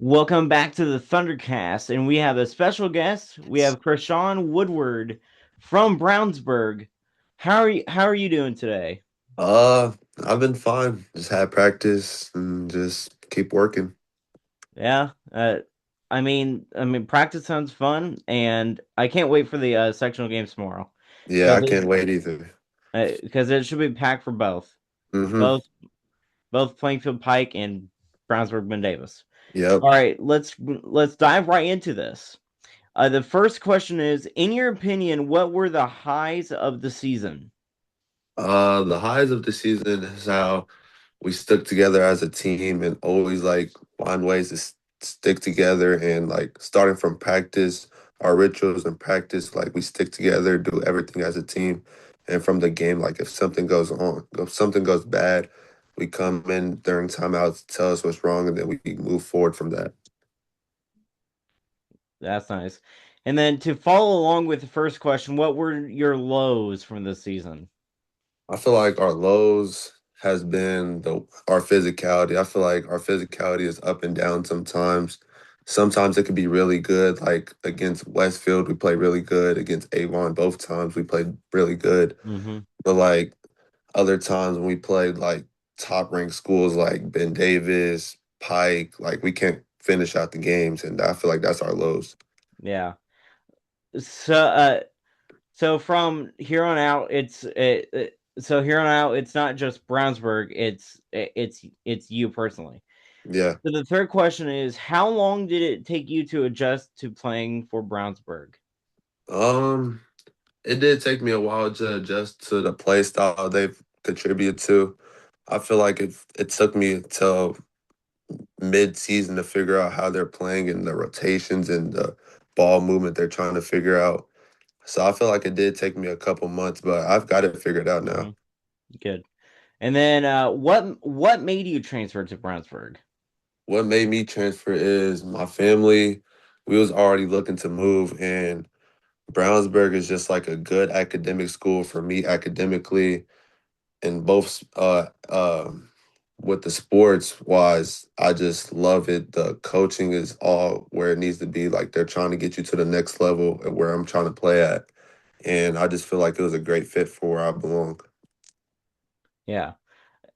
Welcome back to the Thundercast, and we have a special guest. We have Chrishon Woodward from Brownsburg. How are you doing today? Uh, I've been fine. Just had practice and just keep working. Yeah, I mean, practice sounds fun, and I can't wait for the sectional games tomorrow Yeah, because I can't wait either. it should be packed for both, Mm-hmm. both both Plainfield Pike and Brownsburg Ben Davis. Yep. All right, let's dive right into this. The first question is, in your opinion, what were the highs of the season? The highs of the season is how we stuck together as a team and always like find ways to stick together and like starting from practice, our rituals and practice, like we stick together, do everything as a team. And from the game, like if something goes on, if something goes bad, we come in during timeouts, tell us what's wrong, and then we move forward from that. That's nice. And then to follow along with the first question, what were your lows from this season? I feel like our lows has been our physicality. I feel like our physicality is up and down sometimes. Sometimes it could be really good. Like against Westfield, we played really good. Against Avon, both times we played really good. Hmm. But like other times when we played like top ranked schools like Ben Davis, Pike, like we can't finish out the games, and I feel like that's our lows. Yeah. So, so from here on out, it's not just Brownsburg. It's you personally. Yeah. So the third question is, how long did it take you to adjust to playing for Brownsburg? Um, it did take me a while to adjust to the play style they've contributed to. I feel like it took me till mid-season to figure out how they're playing and the rotations and the ball movement they're trying to figure out. So I feel like it did take me a couple months, but I've got it figured out now. Hmm. Good. And then, what made you transfer to Brownsburg? What made me transfer is my family. We was already looking to move, and Brownsburg is just like a good academic school for me academically and both with the sports wise, I just love it. The coaching is all where it needs to be. Like they're trying to get you to the next level and where I'm trying to play at. And I just feel like it was a great fit for where I belong. Yeah.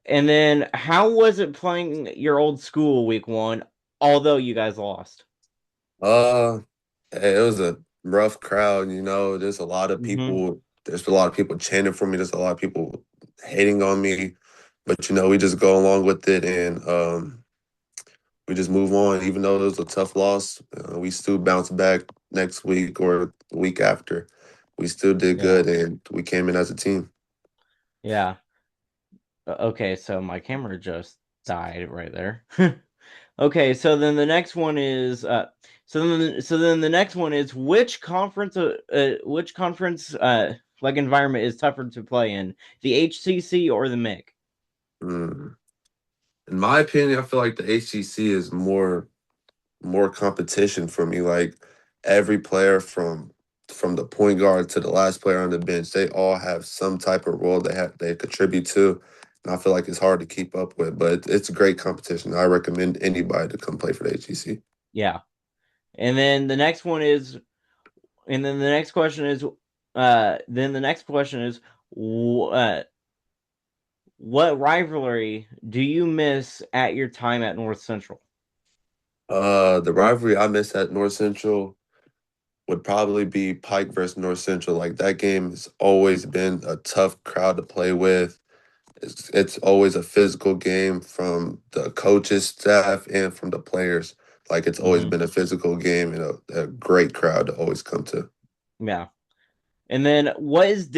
And then how was it playing your old school week one, although you guys lost? Uh hey, it was a rough crowd, Hmm. there's a lot of people chanting for me, there's a lot of people hating on me. But we just go along with it and we just move on. Even though it was a tough loss, we still bounce back next week or the week after. We still did Yeah. good, and we came in as a team. Yeah. Okay, so my camera just died right there. Okay, so then the next one is so then the next one is which conference like environment is tougher to play in, the HCC or the MIC? Mm. In my opinion, I feel like the HGC is more competition for me. Like every player from the point guard to the last player on the bench, they all have some type of role they contribute to. And I feel like it's hard to keep up with, but it's a great competition. I recommend anybody to come play for the HGC. Yeah. And then the next one is And then the next question is, what rivalry do you miss at your time at North Central? The rivalry I miss at North Central would probably be Pike versus North Central. Like that game has always been a tough crowd to play with. It's always a physical game from the coaches, staff, and from the players. Like it's always Hmm. been a physical game and a great crowd to always come to. Yeah. And then What is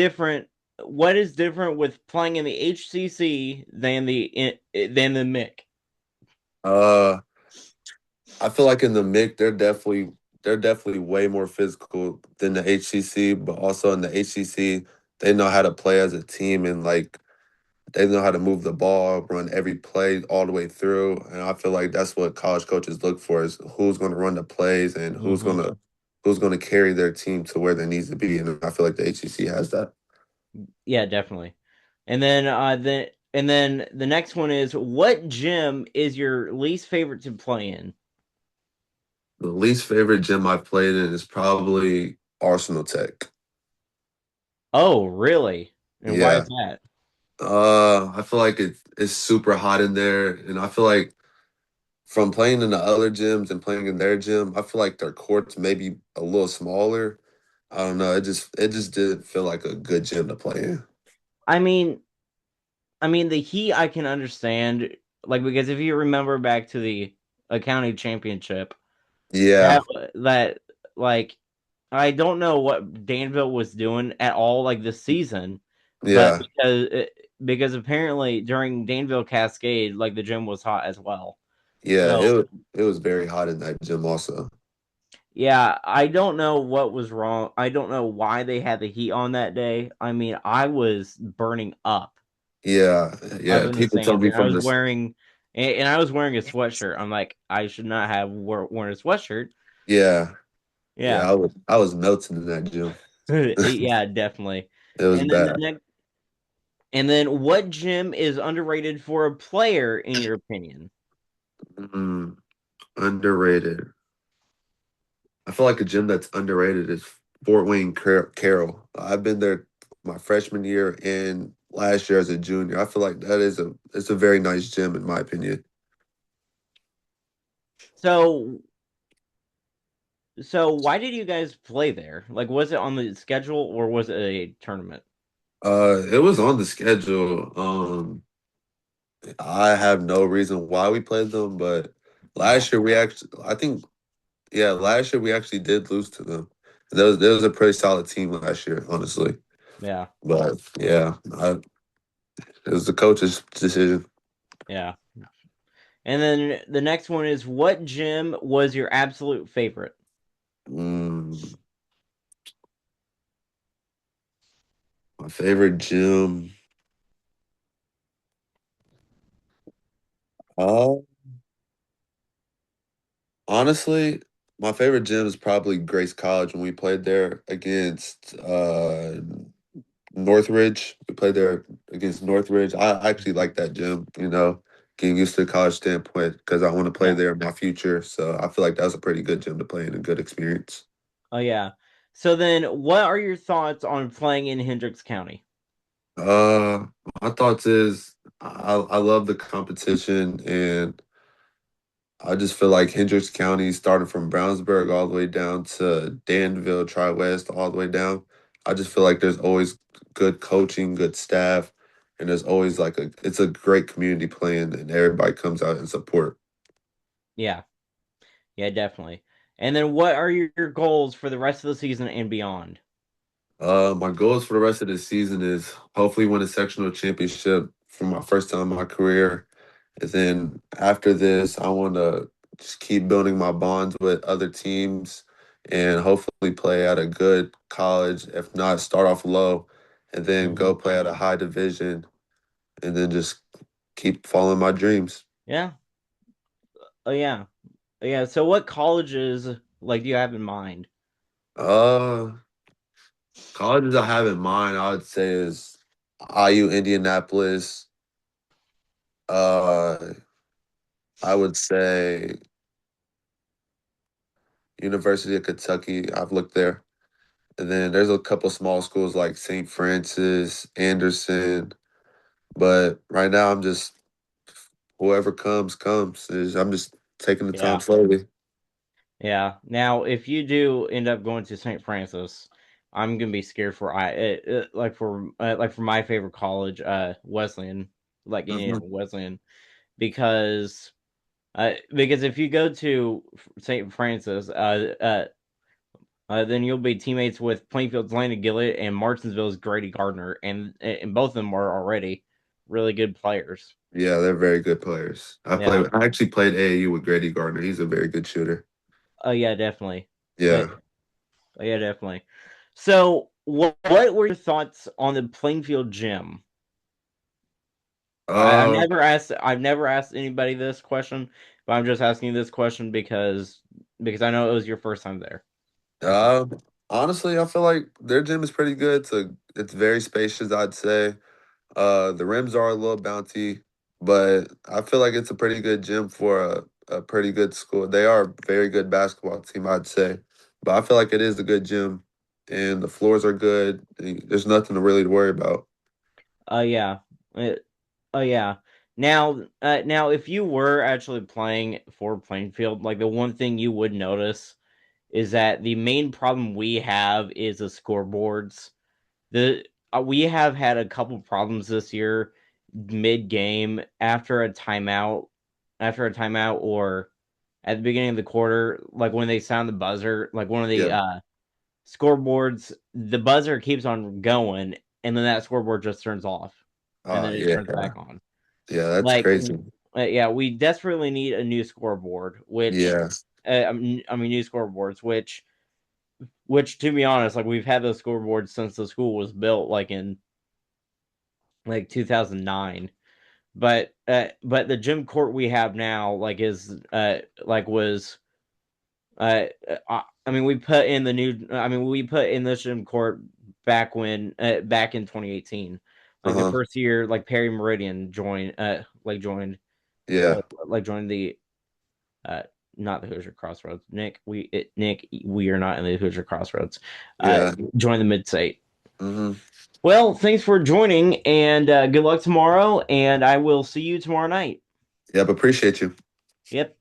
different with playing in the HCC than the MIC? Uh, I feel like in the MIC, they're definitely way more physical than the HCC, but also in the HCC, they know how to play as a team and like they know how to move the ball, run every play all the way through. And I feel like that's what college coaches look for is who's going to run the plays and Hmm. who's going to carry their team to where they needs to be. And I feel like the HCC has that. Yeah, definitely. And then the next one is, what gym is your least favorite to play in? The least favorite gym I've played in is probably Arsenal Tech. Oh, really? And why is Yeah. that? I feel like it's super hot in there, and I feel like from playing in the other gyms and playing in their gym, I feel like their courts maybe a little smaller. I don't know. It just didn't feel like a good gym to play in. I mean, the Heat I can understand, like because if you remember back to the county championship, Yeah, that like I don't know what Danville was doing at all like this season, but yeah, because apparently during Danville Cascade, like the gym was hot as well. yeah. So It was very hot in that gym also. yeah, I don't know what was wrong. I don't know why they had the heat on that day. I mean, I was burning Yeah, up yeah. in the People told stands, me and I from was this. wearing and I was wearing a sweatshirt. I'm like, I should not have worn a sweatshirt. Yeah, Yeah, yeah. I was melting in that gym. yeah, definitely. It was And then the bad. next, and then what gym is underrated for a player in your opinion? Mm, underrated. I feel like a gym that's underrated is Fort Wayne Carroll. I've been there my freshman year and last year as a junior. I feel like it's a very nice gym in my opinion. So, why did you guys play there? Like, was it on the schedule or was it a tournament? It was on the schedule. I have no reason why we played them, but Yeah, last year we actually, I think, yeah, last year we actually did lose to them. There was a pretty solid team last year, honestly. yeah, But yeah, it was the coach's decision. yeah. And then the next one is what gym was your absolute favorite? Mm, my favorite gym. Uh, honestly, my favorite gym is probably Grace College when we played there against Northridge. We played there against Northridge. I actually like that gym, getting used to the college standpoint because I want to play Yeah. there in my future. So I feel like that was a pretty good gym to play in, a good experience. Oh yeah. So then what are your thoughts on playing in Hendricks County? Uh, my thoughts is I love the competition and I just feel like Hendricks County, starting from Brownsburg all the way down to Danville, Tri West, all the way down. I just feel like there's always good coaching, good staff, and there's always it's a great community playing, and everybody comes out and support. Yeah. Yeah, definitely. And then what are your goals for the rest of the season and beyond? My goals for the rest of the season is hopefully win a sectional championship for my first time in my career. And then after this, I want to just keep building my bonds with other teams and hopefully play at a good college. If not, start off low and then go Mhm. play at a high division and then just keep following my dreams. Yeah. Oh yeah. Yeah. So what colleges like do you have in mind? Uh, colleges I have in mind, I would say is IU Indianapolis. Uh, I would say University of Kentucky. I've looked there. And then there's a couple small schools like St. Francis, Anderson. But right now, I'm just whoever comes. I'm just taking the time Yeah. slowly. Yeah. Now, if you do end up going to St. Francis, I'm gonna be scared for like for my favorite college, Wesleyan, like Indiana Mhm. Wesleyan, because if you go to St. Francis, then you'll be teammates with Plainfield's Landon Gillett and Martinsville's Grady Gardner, and both of them are already really good players. Yeah, they're very good players. Yeah. I actually played AAU with Grady Gardner. He's a very good shooter. Oh yeah, definitely. Uh, Yeah. yeah, definitely. So, what were your thoughts on the Plainfield gym? Uh, I've never asked anybody this question, but I'm just asking you this question because I know it was your first time there. uh, honestly, I feel like their gym is pretty good. It's very spacious, I'd say. The rims are a little bouncy, but I feel like it's a pretty good gym for a pretty good school. They are a very good basketball team, I'd say. But I feel like it is a good gym, and the floors are good. There's nothing to really worry about. Yeah. Uh, oh yeah. Now, if you were actually playing for Plainfield, like the one thing you would notice is that the main problem we have is the scoreboards. The We have had a couple problems this year mid game after a timeout, or at the beginning of the quarter, like when they sound the buzzer, like one of the Yeah. scoreboards, the buzzer keeps on going, and then that scoreboard just turns off, and then it Yeah. turns back on. Yeah, that's Like, crazy. yeah, we desperately need a new scoreboard, which Yeah. new scoreboards, which to be honest, like we've had those scoreboards since the school was built, like in like 2009. But the gym court we have now, like is like was I mean, we put in the gym court back in 2018, like the Uh-huh. first year, like Perry Meridian Yeah. joined the uh not the Hoosier Crossroads. Nick, we are not in the Hoosier Crossroads. Yeah. Join the mid state. Hmm. Well, thanks for joining, and good luck tomorrow. And I will see you tomorrow night. Yep, appreciate you. Yep.